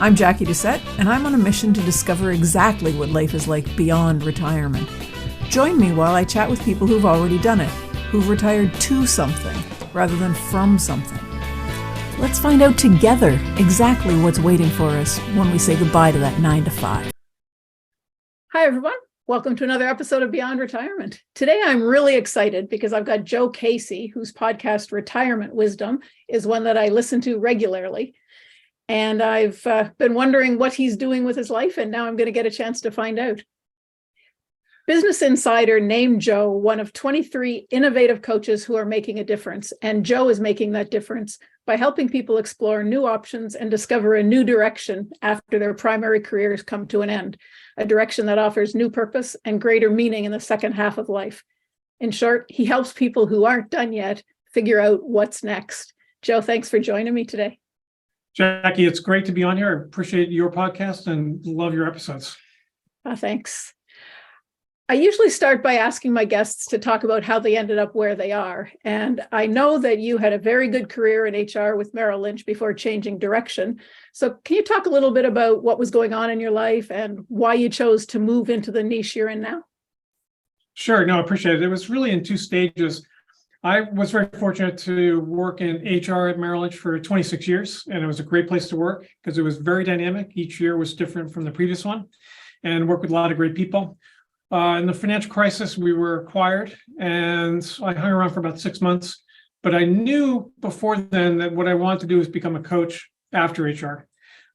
I'm Jackie Doucette, and I'm on a mission to discover exactly what life is like beyond retirement. Join me while I chat with people who've already done it, who've retired to something rather than from something. Let's find out together exactly what's waiting for us when we say goodbye to that 9 to 5. Hi, everyone. Welcome to another episode of Beyond Retirement. Today, I'm really excited because I've got Joe Casey, whose podcast, Retirement Wisdom, is one that I listen to regularly. And I've been wondering what he's doing with his life, and now I'm going to get a chance to find out. Business Insider named Joe one of 23 innovative coaches who are making a difference, and Joe is making that difference by helping people explore new options and discover a new direction after their primary careers come to an end, a direction that offers new purpose and greater meaning in the second half of life. In short, he helps people who aren't done yet figure out what's next. Joe, thanks for joining me today. Jackie, it's great to be on here. I appreciate your podcast and love your episodes. Thanks. I usually start by asking my guests to talk about how they ended up where they are. And I know that you had a very good career in HR with Merrill Lynch before changing direction. So can you talk a little bit about what was going on in your life and why you chose to move into the niche you're in now? Sure. No, I appreciate it. It was really in two stages. I was very fortunate to work in HR at Merrill Lynch for 26 years, and it was a great place to work because it was very dynamic. Each year was different from the previous one, and worked with a lot of great people. In the financial crisis, we were acquired, and I hung around for about 6 months. But I knew before then that what I wanted to do was become a coach after HR.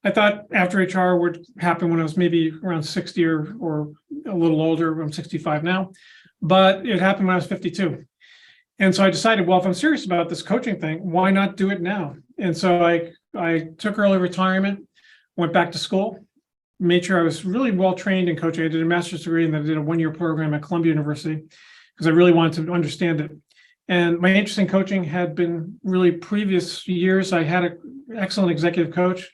I thought after HR would happen when I was maybe around 60 or a little older. I'm 65 now, but it happened when I was 52. And so I decided, well, if I'm serious about this coaching thing, why not do it now? And so I took early retirement, went back to school, made sure I was really well trained in coaching. I did a master's degree and then I did a one-year program at Columbia University because I really wanted to understand it. And my interest in coaching had been really previous years. I had an excellent executive coach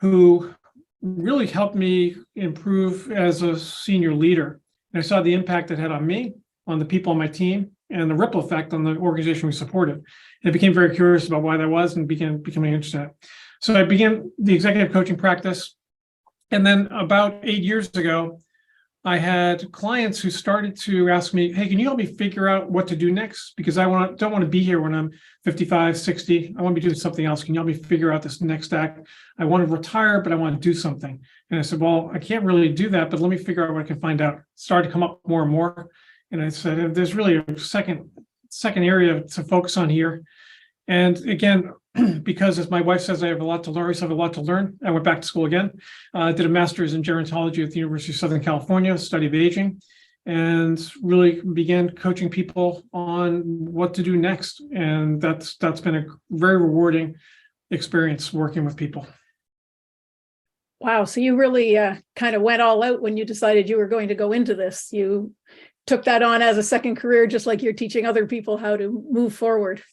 who really helped me improve as a senior leader. And I saw the impact it had on me, on the people on my team, and the ripple effect on the organization we supported. And I became very curious about why that was and began becoming interested in it. So I began the executive coaching practice. And then about 8 years ago, I had clients who started to ask me, hey, can you help me figure out what to do next? Because I don't want to be here when I'm 55, 60. I want to be doing something else. Can you help me figure out this next act? I want to retire, but I want to do something. And I said, well, I can't really do that, but let me figure out what I can find out. It started to come up more and more. And I said, there's really a second area to focus on here. And again, because as my wife says, I have a lot to learn, I always have a lot to learn. I went back to school again, did a master's in gerontology at the University of Southern California, study of aging, and really began coaching people on what to do next. And that's been a very rewarding experience working with people. Wow. So you really kind of went all out when you decided you were going to go into this. You took that on as a second career, just like you're teaching other people how to move forward.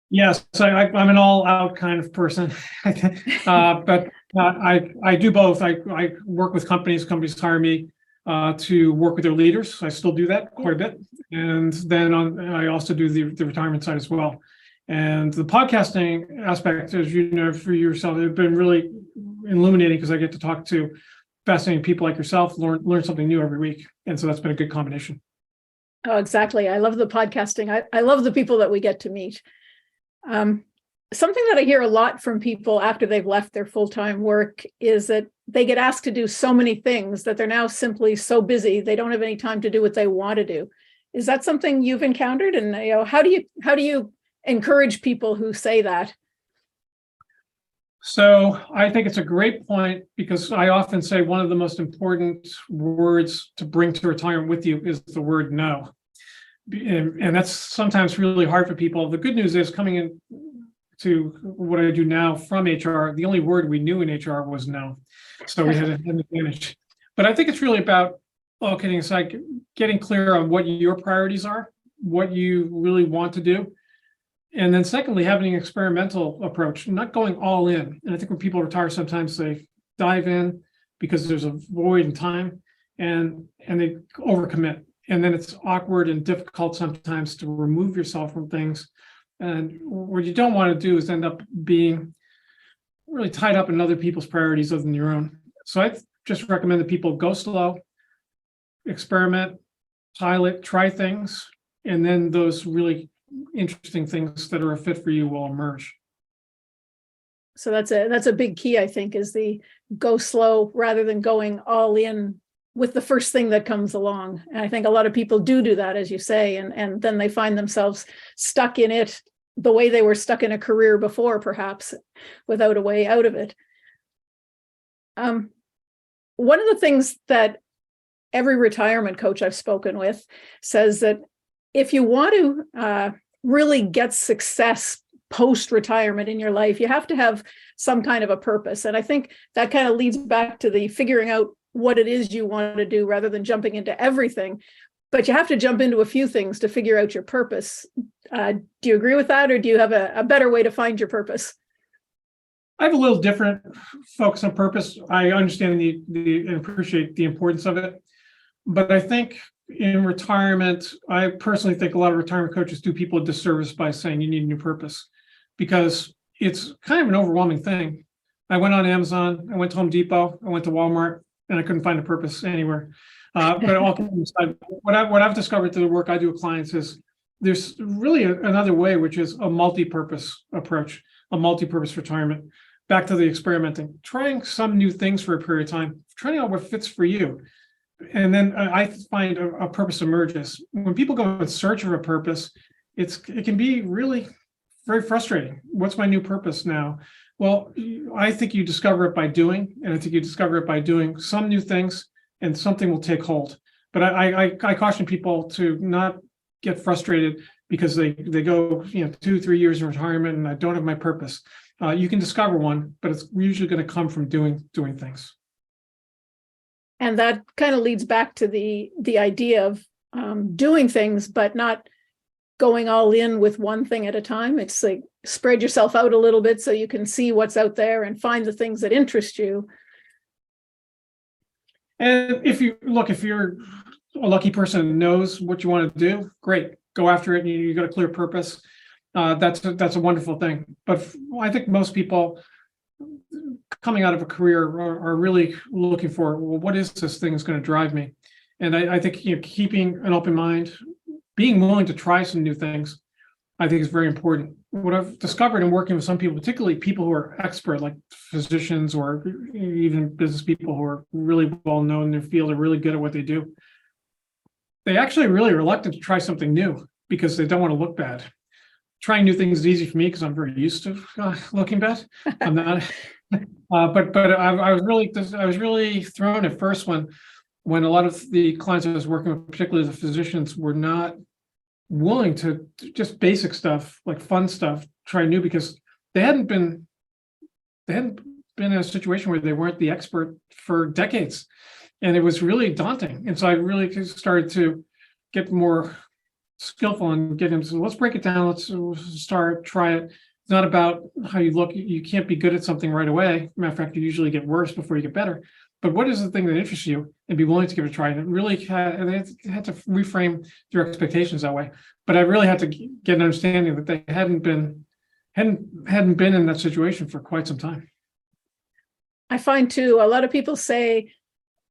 Yes, I'm an all-out kind of person, but I do both. I work with companies. Companies hire me to work with their leaders. I still do that quite a bit, and then I also do the retirement side as well. And the podcasting aspect, as you know, for yourself, it's been really illuminating because I get to talk to fascinating people like yourself, learn something new every week, and so that's been a good combination. Oh, exactly. I love the podcasting. I love the people that we get to meet. Something that I hear a lot from people after they've left their full-time work is that they get asked to do so many things that they're now simply so busy they don't have any time to do what they want to do. Is that something you've encountered? And how do you encourage people who say that? So I think it's a great point because I often say one of the most important words to bring to retirement with you is the word no. And that's sometimes really hard for people. The good news is coming in to what I do now from HR, the only word we knew in HR was no. So we had an advantage. But I think it's really about, all kidding aside, getting clear on what your priorities are, what you really want to do. And then secondly, having an experimental approach, not going all in. And I think when people retire, sometimes they dive in because there's a void in time and they overcommit. And then it's awkward and difficult sometimes to remove yourself from things. And what you don't want to do is end up being really tied up in other people's priorities other than your own. So I just recommend that people go slow, experiment, pilot, try things, and then those really interesting things that are a fit for you will emerge. So that's a big key, I think, is the go slow rather than going all in with the first thing that comes along. And I think a lot of people do that, as you say, and then they find themselves stuck in it the way they were stuck in a career before, perhaps, without a way out of it. One of the things that every retirement coach I've spoken with says that if you want to really get success post-retirement in your life, you have to have some kind of a purpose. And I think that kind of leads back to the figuring out what it is you want to do rather than jumping into everything. But you have to jump into a few things to figure out your purpose. Do you agree with that, or do you have a better way to find your purpose? I have a little different focus on purpose. I understand and appreciate the importance of it. But I think in retirement, I personally think a lot of retirement coaches do people a disservice by saying you need a new purpose, because it's kind of an overwhelming thing. I went on Amazon, I went to Home Depot, I went to Walmart, and I couldn't find a purpose anywhere. But all aside, what I've discovered through the work I do with clients is there's really another way, which is a multi-purpose approach, a multi-purpose retirement. Back to the experimenting, trying some new things for a period of time, trying out what fits for you. And then I find a purpose emerges. When people go in search of a purpose, it can be really very frustrating. What's my new purpose now? Well, I think you discover it by doing, and I think you discover it by doing some new things, and something will take hold. But I caution people to not get frustrated because they go 2-3 years in retirement and I don't have my purpose. You can discover one, but it's usually going to come from doing things. And that kind of leads back to the idea of doing things, but not going all in with one thing at a time. It's like spread yourself out a little bit so you can see what's out there and find the things that interest you. And if you're a lucky person who knows what you want to do, great, go after it. And you got a clear purpose. That's a wonderful thing. But I think most people coming out of a career are really looking for, well, what is this thing that's going to drive me? And I think keeping an open mind, being willing to try some new things, I think is very important. What I've discovered in working with some people, particularly people who are expert, like physicians or even business people who are really well known in their field, are really good at what they do. They actually are really reluctant to try something new because they don't want to look bad. Trying new things is easy for me because I'm very used to looking bad. I'm not, but I was really thrown at first when a lot of the clients I was working with, particularly the physicians, were not willing to just basic stuff, like fun stuff, try new, because they hadn't been in a situation where they weren't the expert for decades, and it was really daunting. And so I really started to get more skillful and get him. So let's break it down. Let's start, try it. It's not about how you look. You can't be good at something right away. Matter of fact, you usually get worse before you get better. But what is the thing that interests you, and be willing to give it a try? And it really they had to reframe their expectations that way. But I really had to get an understanding that they hadn't been in that situation for quite some time. I find too, a lot of people say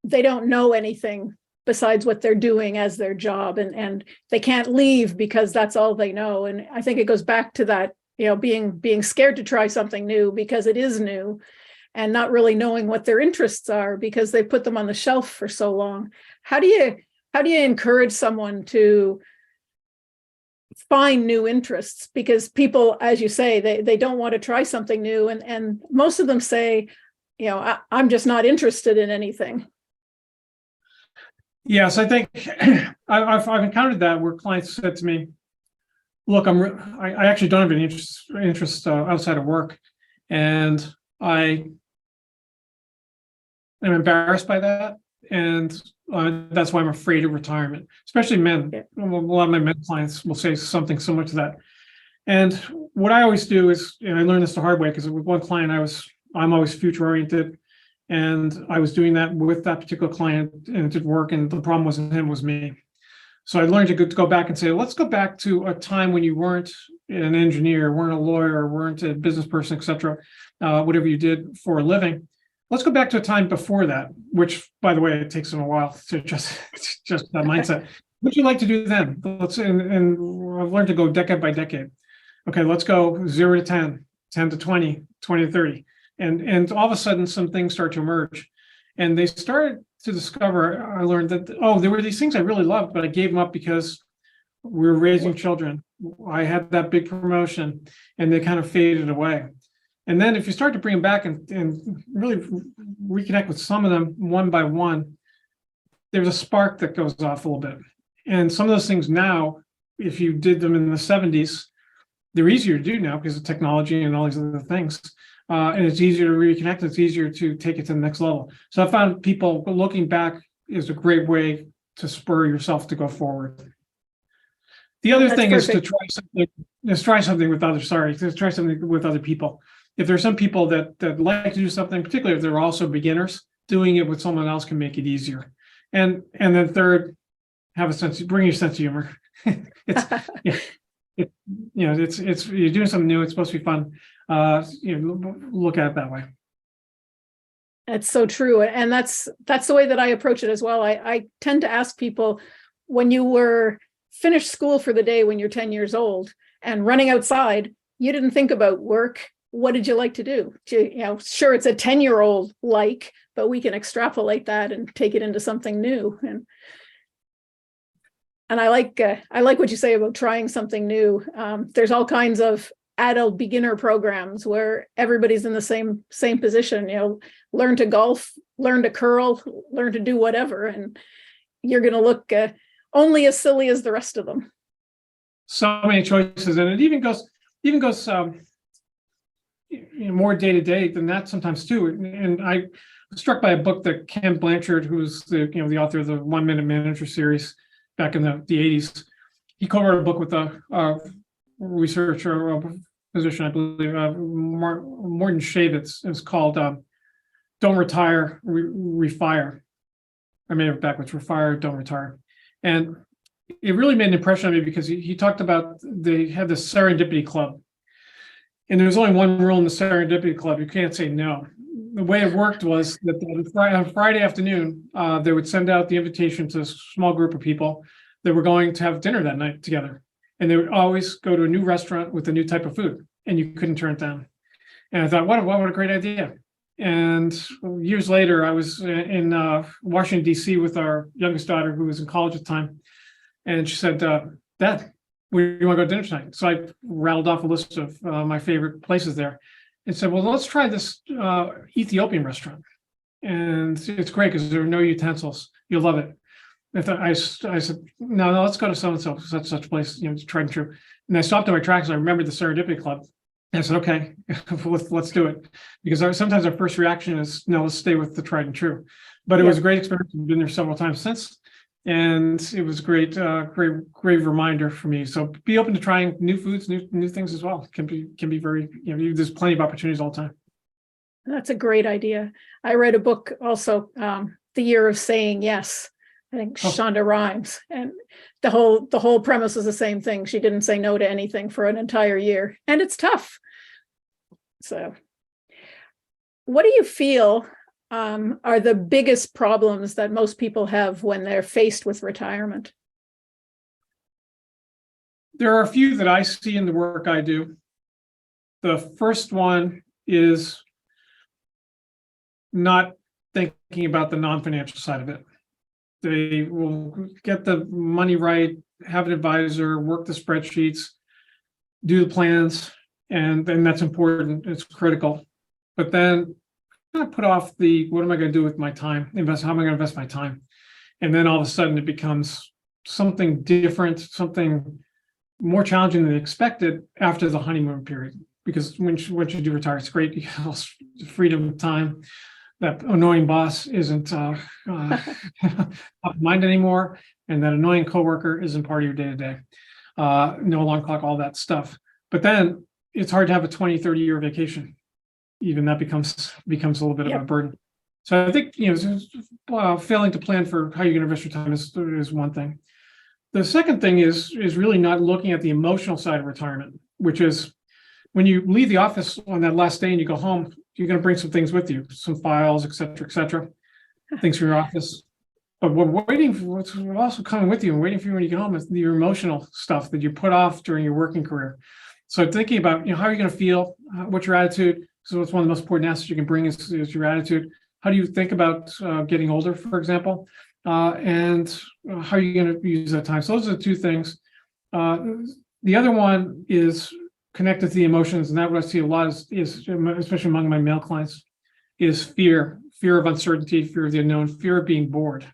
they don't know anything besides what they're doing as their job, and they can't leave because that's all they know. And I think it goes back to that, being scared to try something new because it is new, and not really knowing what their interests are because they put them on the shelf for so long. How do you encourage someone to find new interests? Because people, as you say, they don't want to try something new, and most of them say, I'm just not interested in anything. Yes, I think I've encountered that where clients said to me, "Look, I actually don't have any interest outside of work, and I am embarrassed by that, and that's why I'm afraid of retirement." Especially men. Yeah. A lot of my men clients will say something similar to that. And what I always do is, and I learned this the hard way, because with one client I'm always future oriented. And I was doing that with that particular client, and it didn't work. And the problem wasn't him, it was me. So I learned to go back and say, let's go back to a time when you weren't an engineer, weren't a lawyer, weren't a business person, et cetera, whatever you did for a living. Let's go back to a time before that, which, by the way, it takes them a while to just that mindset. What would you like to do then? And I've learned to go decade by decade. Okay, let's go 0 to 10, 10 to 20, 20 to 30. And all of a sudden, some things start to emerge. And they started to discover, I learned that, there were these things I really loved, but I gave them up because we were raising children. I had that big promotion, and they kind of faded away. And then if you start to bring them back and really reconnect with some of them one by one, there's a spark that goes off a little bit. And some of those things now, if you did them in the 70s, they're easier to do now because of technology and all these other things. And it's easier to reconnect. It's easier to take it to the next level. So I found people looking back is a great way to spur yourself to go forward. The other thing is to try something with others. To try something with other people. If there's some people that like to do something, particularly if they're also beginners, doing it with someone else can make it easier. And then third, bring your sense of humor. It's you're doing something new. It's supposed to be fun. Look at it that way. That's so true. And that's the way that I approach it as well. I tend to ask people, when you were finished school for the day when you're 10 years old and running outside, you didn't think about work. What did you like to do? Sure, it's a 10-year-old like, but we can extrapolate that and take it into something new. And I like what you say about trying something new. There's all kinds of adult beginner programs where everybody's in the same position. Learn to golf, learn to curl, learn to do whatever, and you're going to look only as silly as the rest of them. So many choices, and it even goes more day to day than that sometimes too. And I was struck by a book that Ken Blanchard, who's the author of the 1 Minute Manager series back in the 80s, he co-wrote a book with a researcher, a physician, I believe, Morton Shavitz. It's called "Don't Retire, Refire." I made it backwards: "Refire, Don't Retire." And it really made an impression on me because he talked about they had this serendipity club. And there was only one rule in the serendipity club: you can't say no. The way it worked was that on Friday afternoon, they would send out the invitation to a small group of people that were going to have dinner that night together. And they would always go to a new restaurant with a new type of food, and you couldn't turn it down. And I thought, what a great idea. And years later, I was in Washington, D.C. with our youngest daughter, who was in college at the time. And she said, Dad, where do you want to go to dinner tonight? So I rattled off a list of my favorite places there and said, well, let's try this Ethiopian restaurant. And it's great because there are no utensils. You'll love it. I said, no, let's go to so-and-so, such place, tried and true. And I stopped in my tracks. I remembered the Serendipity Club. And I said, okay, let's do it. Because sometimes our first reaction is, no, let's stay with the tried and true. But it was a great experience. I've been there several times since. And it was a great reminder for me. So be open to trying new foods, new things as well. It can be very, there's plenty of opportunities all the time. That's a great idea. I read a book also, The Year of Saying Yes. I think Shonda Rhimes, and the whole premise is the same thing. She didn't say no to anything for an entire year, and it's tough. So, what do you feel are the biggest problems that most people have when they're faced with retirement? There are a few that I see in the work I do. The first one is not thinking about the non-financial side of it. They will get the money right, have an advisor, work the spreadsheets, do the plans, and that's important. It's critical. But then kind of put off what am I going to do with my time? How am I going to invest my time? And then all of a sudden it becomes something different, something more challenging than expected after the honeymoon period. Because once you do retire, it's great. You have freedom of time. That annoying boss isn't top of mind anymore, and that annoying coworker isn't part of your day-to-day. No alarm clock, all that stuff. But then it's hard to have a 20, 30-year vacation. Even that becomes a little bit of a burden. So I think failing to plan for how you're going to invest your time is one thing. The second thing is really not looking at the emotional side of retirement, which is when you leave the office on that last day and you go home, you're going to bring some things with you, some files, et cetera, things from your office. But what's also coming with you and waiting for you when you get home is your emotional stuff that you put off during your working career. So thinking about, how are you going to feel, what's your attitude? So it's one of the most important assets you can bring is your attitude. How do you think about getting older, for example? And how are you going to use that time? So those are the two things. The other one is connected to the emotions, and that what I see a lot is especially among my male clients, is fear of uncertainty, fear of the unknown, fear of being bored.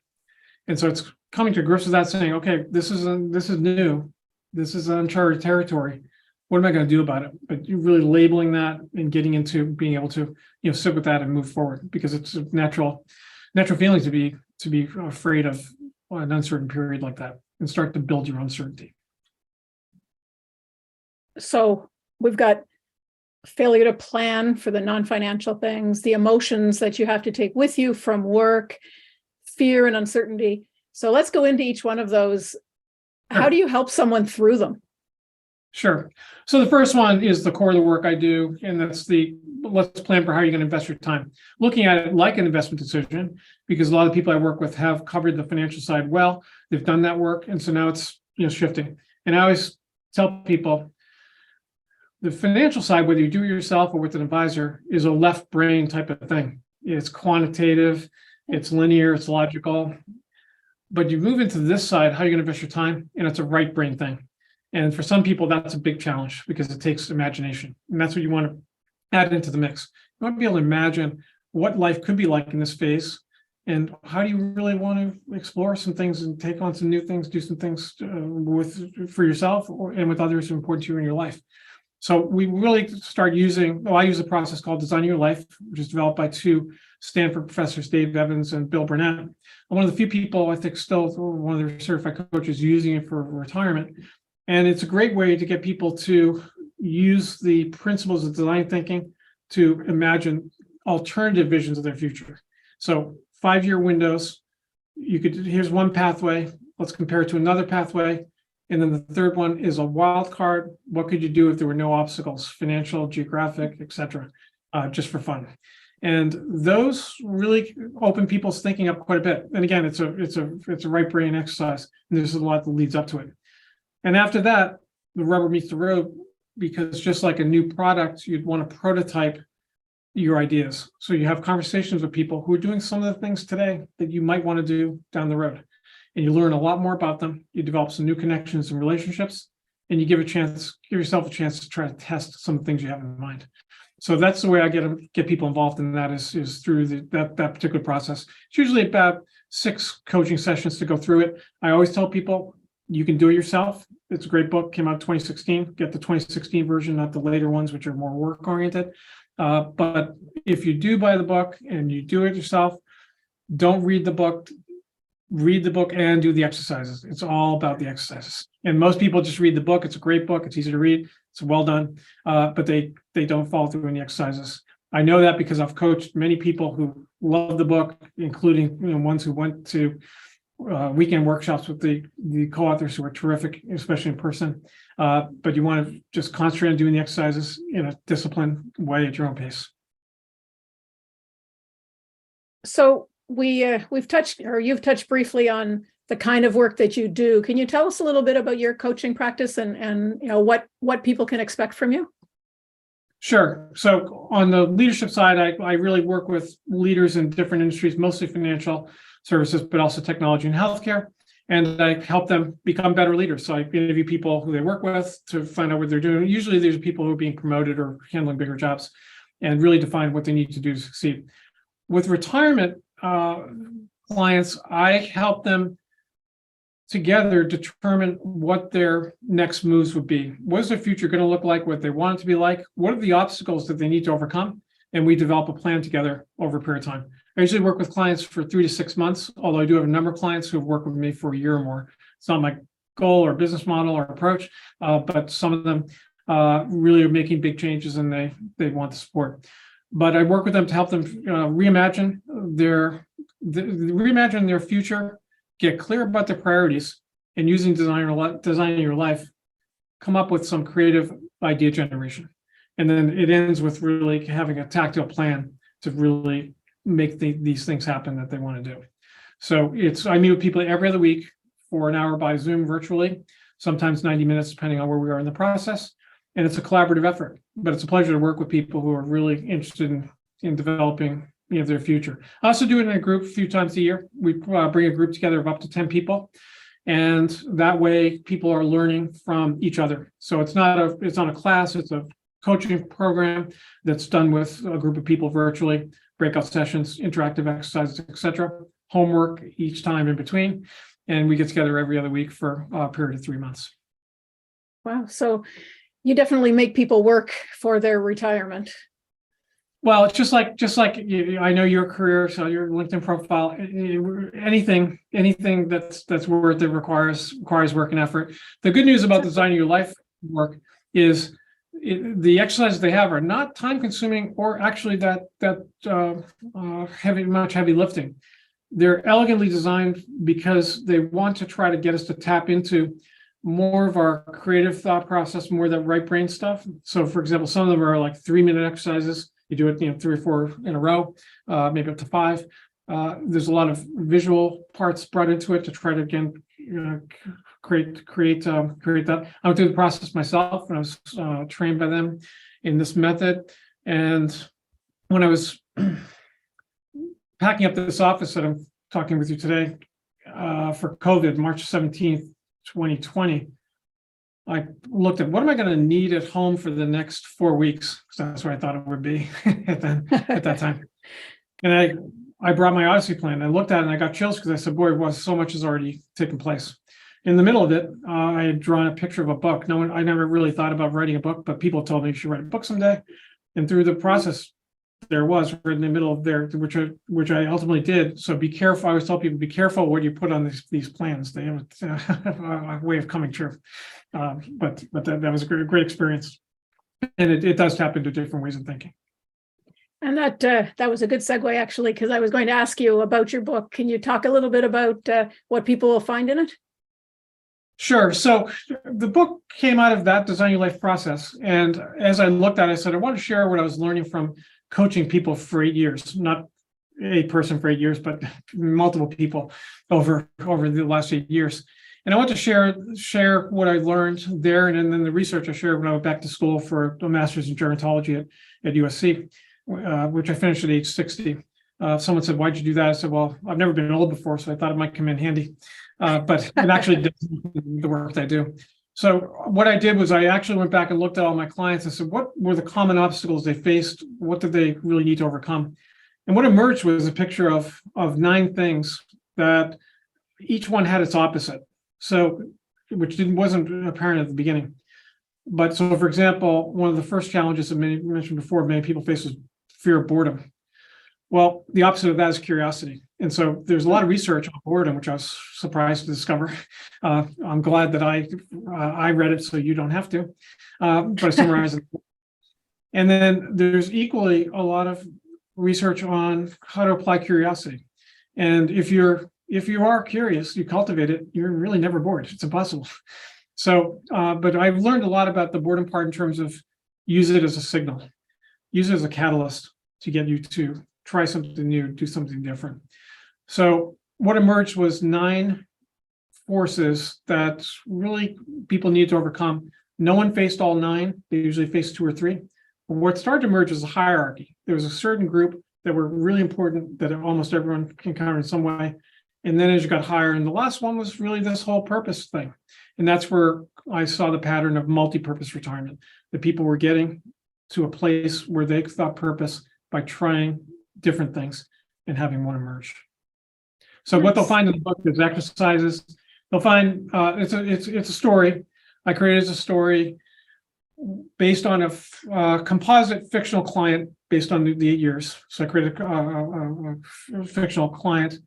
And so it's coming to grips with that, saying, okay, this is new, this is uncharted territory. What am I going to do about it? But you're really labeling that and getting into being able to, sit with that and move forward, because it's a natural feeling to be afraid of an uncertain period like that and start to build your own certainty. So we've got failure to plan for the non-financial things, the emotions that you have to take with you from work, fear and uncertainty. So let's go into each one of those. How do you help someone through them? Sure. So the first one is the core of the work I do, and that's let's plan for how you're going to invest your time. Looking at it like an investment decision, because a lot of people I work with have covered the financial side well. They've done that work, and so now it's shifting. And I always tell people the financial side, whether you do it yourself or with an advisor, is a left brain type of thing. It's quantitative, it's linear, it's logical. But you move into this side, how you're going to invest your time, and it's a right brain thing. And for some people, that's a big challenge because it takes imagination. And that's what you want to add into the mix. You want to be able to imagine what life could be like in this phase. And how do you really want to explore some things and take on some new things, do some things for yourself and with others who are important to you in your life. So we really start using, I use a process called Design Your Life, which is developed by two Stanford professors, Dave Evans and Bill Burnett. I'm one of the few people, I think, still one of their certified coaches using it for retirement. And it's a great way to get people to use the principles of design thinking to imagine alternative visions of their future. So 5-year windows, here's one pathway, let's compare it to another pathway. And then the third one is a wild card. What could you do if there were no obstacles, financial, geographic, et cetera, just for fun? And those really open people's thinking up quite a bit. And again, it's a right brain exercise, and there's a lot that leads up to it. And after that, the rubber meets the road, because just like a new product, you'd want to prototype your ideas. So you have conversations with people who are doing some of the things today that you might want to do down the road. And you learn a lot more about them. You develop some new connections and relationships, and you give yourself a chance to try to test some of the things you have in mind. So that's the way I get people involved in that is through that particular process. It's usually about 6 coaching sessions to go through it. I always tell people, you can do it yourself. It's a great book, came out in 2016. Get the 2016 version, not the later ones, which are more work-oriented. But if you do buy the book and you do it yourself, don't read the book. Read the book and do the exercises. It's all about the exercises. And most people just read the book. It's a great book. It's easy to read. It's well done. But they don't follow through any exercises. I know that because I've coached many people who love the book, including ones who went to weekend workshops with the co-authors who are terrific, especially in person. But you want to just concentrate on doing the exercises in a disciplined way at your own pace. So you've touched briefly on the kind of work that you do. Can you tell us a little bit about your coaching practice and what people can expect from you? Sure. So on the leadership side, I really work with leaders in different industries, mostly financial services, but also technology and healthcare. And I help them become better leaders. So I interview people who they work with to find out what they're doing. Usually there's people who are being promoted or handling bigger jobs, and really define what they need to do to succeed. With retirement clients, I help them together determine what their next moves would be. What is their future going to look like? What they want it to be like? What are the obstacles that they need to overcome? And we develop a plan together over a period of time. I usually work with clients for 3 to 6 months, although I do have a number of clients who have worked with me for a year or more. It's not my goal or business model or approach, but some of them really are making big changes and they want the support. But I work with them to help them reimagine their future, get clear about their priorities, and using designing your life, come up with some creative idea generation. And then it ends with really having a tactile plan to really make these things happen that they want to do. So I meet with people every other week for an hour by Zoom virtually, sometimes 90 minutes, depending on where we are in the process. And it's a collaborative effort, but it's a pleasure to work with people who are really interested in developing their future. I also do it in a group a few times a year. We bring a group together of up to 10 people. And that way people are learning from each other. So it's not a class, it's a coaching program that's done with a group of people virtually, breakout sessions, interactive exercises, etc. Homework each time in between. And we get together every other week for a period of 3 months. Wow. So you definitely make people work for their retirement. Well, it's just like I know your career, so your LinkedIn profile, anything that's worth it requires work and effort. The good news about designing your life work is the exercises they have are not time consuming or actually that heavy lifting. They're elegantly designed because they want to try to get us to tap into more of our creative thought process, more of that right brain stuff. So, for example, some of them are like 3-minute exercises. You do it, 3 or 4 in a row, maybe up to 5. There's a lot of visual parts brought into it to try to again create that. I went through the process myself, and I was trained by them in this method. And when I was packing up this office that I'm talking with you today for COVID, March 17th, 2020. I looked at what am I going to need at home for the next 4 weeks? Because that's what I thought it would be at that time. And I brought my Odyssey plan. I looked at it and I got chills because I said, boy, so much has already taken place. In the middle of it, I had drawn a picture of a book. I never really thought about writing a book, but people told me you should write a book someday. And through the process, there was right in the middle of there, which I ultimately did. So be careful. I always tell people, be careful what you put on these plans. They have a way of coming true. But that was a great experience, and it does tap into different ways of thinking. And that was a good segue, actually, because I was going to ask you about your book. Can you talk a little bit about what people will find in it? Sure. So the book came out of that Design Your Life process. And as I looked at it, I said, I want to share what I was learning from coaching people for 8 years, not a person for 8 years, but multiple people over the last 8 years. And I want to share what I learned there, and then the research I shared when I went back to school for a master's in gerontology at USC, which I finished at age 60. Someone said, why'd you do that? I said, well, I've never been old before, so I thought it might come in handy. But it actually did the work I do. So what I did was I actually went back and looked at all my clients and said, what were the common obstacles they faced? What did they really need to overcome? And what emerged was a picture of 9 things that each one had its opposite. So, which wasn't apparent at the beginning. But so, for example, one of the first challenges that mentioned before, many people face is fear of boredom. Well, the opposite of that is curiosity. And so there's a lot of research on boredom, which I was surprised to discover. I'm glad that I read it so you don't have to, but I summarized it. And then there's equally a lot of research on how to apply curiosity. And if you are curious, you cultivate it, you're really never bored. It's impossible. So, but I've learned a lot about the boredom part in terms of use it as a signal, use it as a catalyst to get you to try something new, do something different. So what emerged was 9 forces that really people need to overcome. No one faced all 9. They usually face 2 or 3. But what started to emerge was a hierarchy. There was a certain group that were really important that almost everyone can encounter in some way. And then as you got higher, and the last one was really this whole purpose thing. And that's where I saw the pattern of multi-purpose retirement, that people were getting to a place where they thought purpose by trying different things and having one emerge. So what they'll find in the book is exercises. They'll find it's a story. I created a story based on a composite fictional client based on the 8 years. So I created a fictional client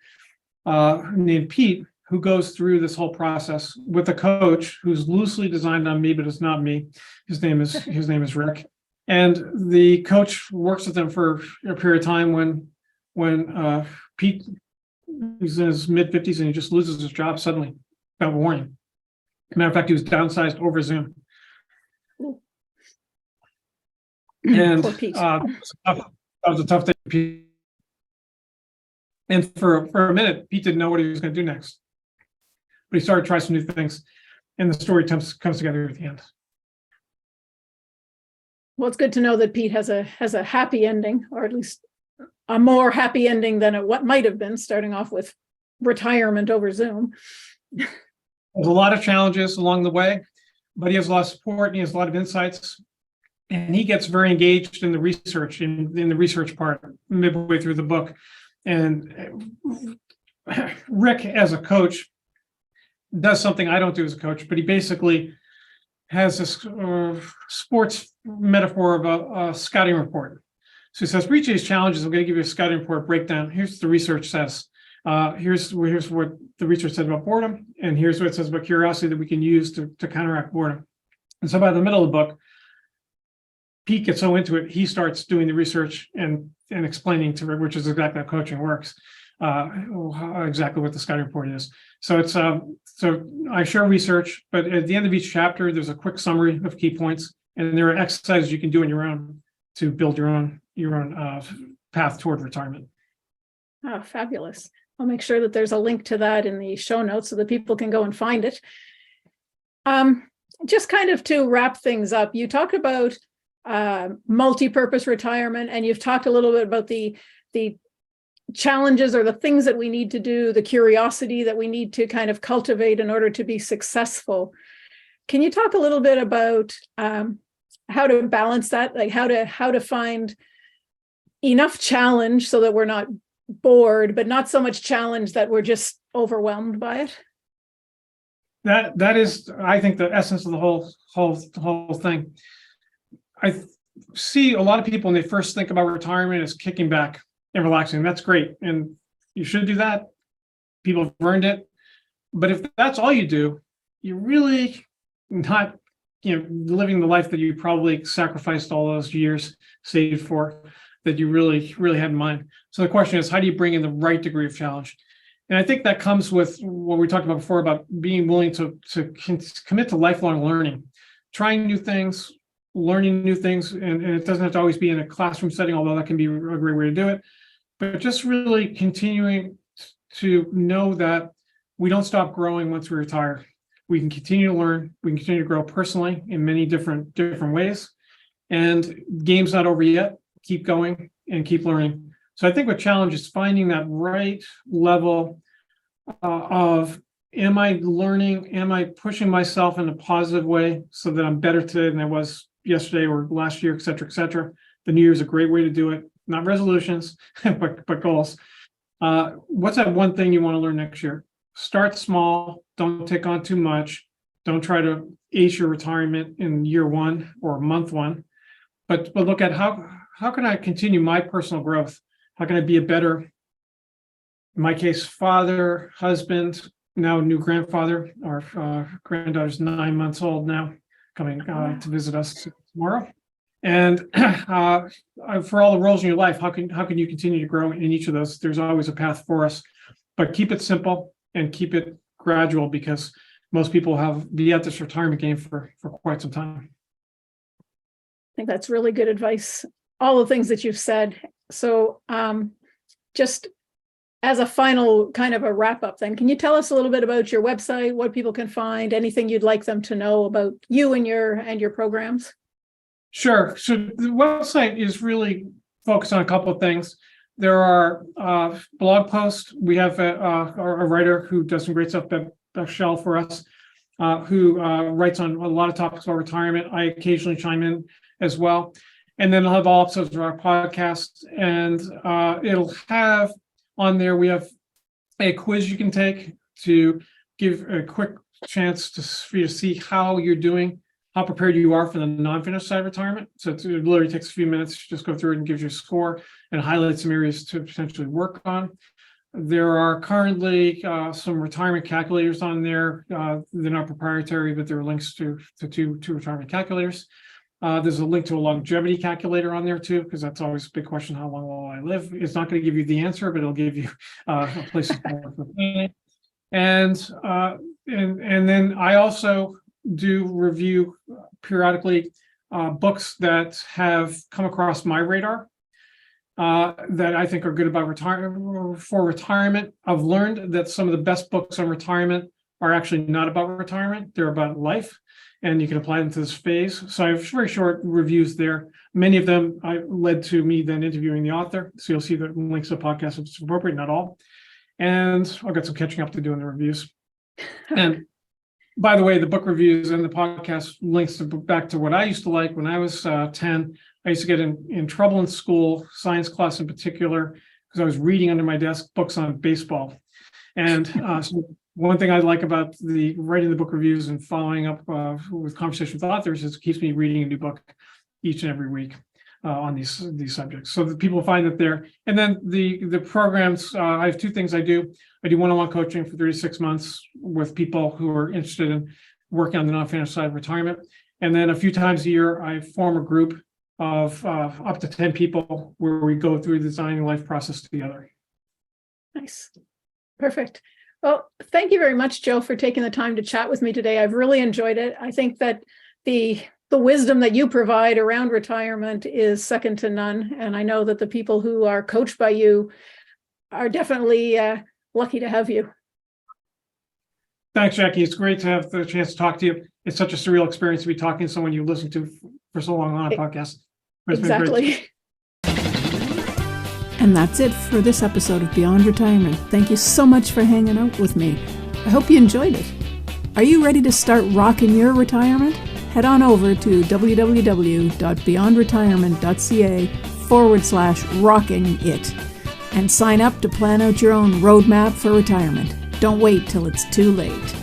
named Pete, who goes through this whole process with a coach who's loosely designed on me, but it's not me. His name is Rick. And the coach works with them for a period of time when Pete is in his mid-50s and he just loses his job suddenly. without warning. Matter of fact, he was downsized over Zoom. And Poor Pete. that was a tough day. And for a minute, Pete didn't know what he was going to do next. But he started to try some new things, and the story comes together at the end. Well, it's good to know that Pete has a happy ending, or at least a more happy ending than what might have been, starting off with retirement over Zoom. There's a lot of challenges along the way, but he has a lot of support and he has a lot of insights. And he gets very engaged in the research, in the research part midway through the book. And Rick, as a coach, does something I don't do as a coach, but he basically has this sports metaphor of a scouting report. So he says, for each of these challenges, I'm going to give you a scouting report breakdown. Here's what the research says. Here's what the research says about boredom, and here's what it says about curiosity that we can use to counteract boredom. And so by the middle of the book, Pete gets so into it, he starts doing the research and explaining to Rick, which is exactly how coaching works, exactly what the scouting report is. So it's so I share research, but at the end of each chapter, there's a quick summary of key points, and there are exercises you can do on your own to build your own path toward retirement. Oh, fabulous. I'll make sure that there's a link to that in the show notes so that people can go and find it. Just kind of to wrap things up, you talked about multi-purpose retirement, and you've talked a little bit about the challenges or the things that we need to do, the curiosity that we need to kind of cultivate in order to be successful. Can you talk a little bit about how to balance that, like how to find enough challenge so that we're not bored, but not so much challenge that we're just overwhelmed by it? That is, I think, the essence of the whole thing. I see a lot of people when they first think about retirement as kicking back and relaxing. That's great, and you should do that. People have earned it. But if that's all you do, you're really not, living the life that you probably sacrificed all those years saved for, that you really had in mind. So the question is, how do you bring in the right degree of challenge? And I think that comes with what we talked about before about being willing to commit to lifelong learning, trying new things, learning new things. And it doesn't have to always be in a classroom setting, although that can be a great way to do it. But just really continuing to know that we don't stop growing once we retire. We can continue to learn. We can continue to grow personally in many different ways. And the game's not over yet. Keep going and keep learning. So I think what challenge is finding that right level of, am I learning? Am I pushing myself in a positive way so that I'm better today than I was yesterday or last year, et cetera, et cetera. The New Year's a great way to do it. Not resolutions, but goals. What's that one thing you want to learn next year? Start small. Don't take on too much. Don't try to ace your retirement in year one or month one. But look at how can I continue my personal growth? How can I be a better, in my case, father, husband, now new grandfather? Our granddaughter's 9 months old now, coming to visit us tomorrow. And for all the roles in your life, how can you continue to grow in each of those? There's always a path for us, but keep it simple and keep it gradual, because most people have be at this retirement game for quite some time. I think that's really good advice. All the things that you've said. So just as a final kind of a wrap up then, can you tell us a little bit about your website, what people can find, anything you'd like them to know about you and your programs? Sure. So the website is really focused on a couple of things. There are blog posts. We have a writer who does some great stuff, Bechtel, for us, who writes on a lot of topics about retirement. I occasionally chime in as well. And then I'll have all episodes of our podcast, and it'll have on there, we have a quiz you can take to give a quick chance for you to see how you're doing, how prepared you are for the non-finished side of retirement. So it literally takes a few minutes to just go through it and gives you a score and highlight some areas to potentially work on. There are currently some retirement calculators on there. They're not proprietary, but there are links to two retirement calculators. There's a link to a longevity calculator on there too, because that's always a big question: how long will I live? It's not going to give you the answer, but it'll give you a place to start. And and then I also do review periodically books that have come across my radar that I think are good about retirement. I've learned that some of the best books on retirement are actually not about retirement; they're about life, and you can apply them to this phase. So I have very short reviews there. Many of them led to me then interviewing the author. So you'll see the links to the podcast if it's appropriate, not all. And I've got some catching up to do in the reviews. And by the way, the book reviews and the podcast links back to what I used to like when I was 10. I used to get in trouble in school, science class in particular, because I was reading under my desk books on baseball. And so one thing I like about the writing the book reviews and following up with conversation with authors is it keeps me reading a new book each and every week on these subjects. So that people find that they're, and then the programs, I have two things I do. I do one-on-one coaching for 36 months with people who are interested in working on the non-financial side of retirement. And then a few times a year, I form a group of up to 10 people where we go through the designing life process together. Nice. Perfect. Well, thank you very much, Joe, for taking the time to chat with me today. I've really enjoyed it. I think that the wisdom that you provide around retirement is second to none. And I know that the people who are coached by you are definitely lucky to have you. Thanks, Jackie. It's great to have the chance to talk to you. It's such a surreal experience to be talking to someone you listen to for so long on a podcast. Exactly. And that's it for this episode of Beyond Retirement. Thank you so much for hanging out with me. I hope you enjoyed it. Are you ready to start rocking your retirement? Head on over to www.beyondretirement.ca/rocking it and sign up to plan out your own roadmap for retirement. Don't wait till it's too late.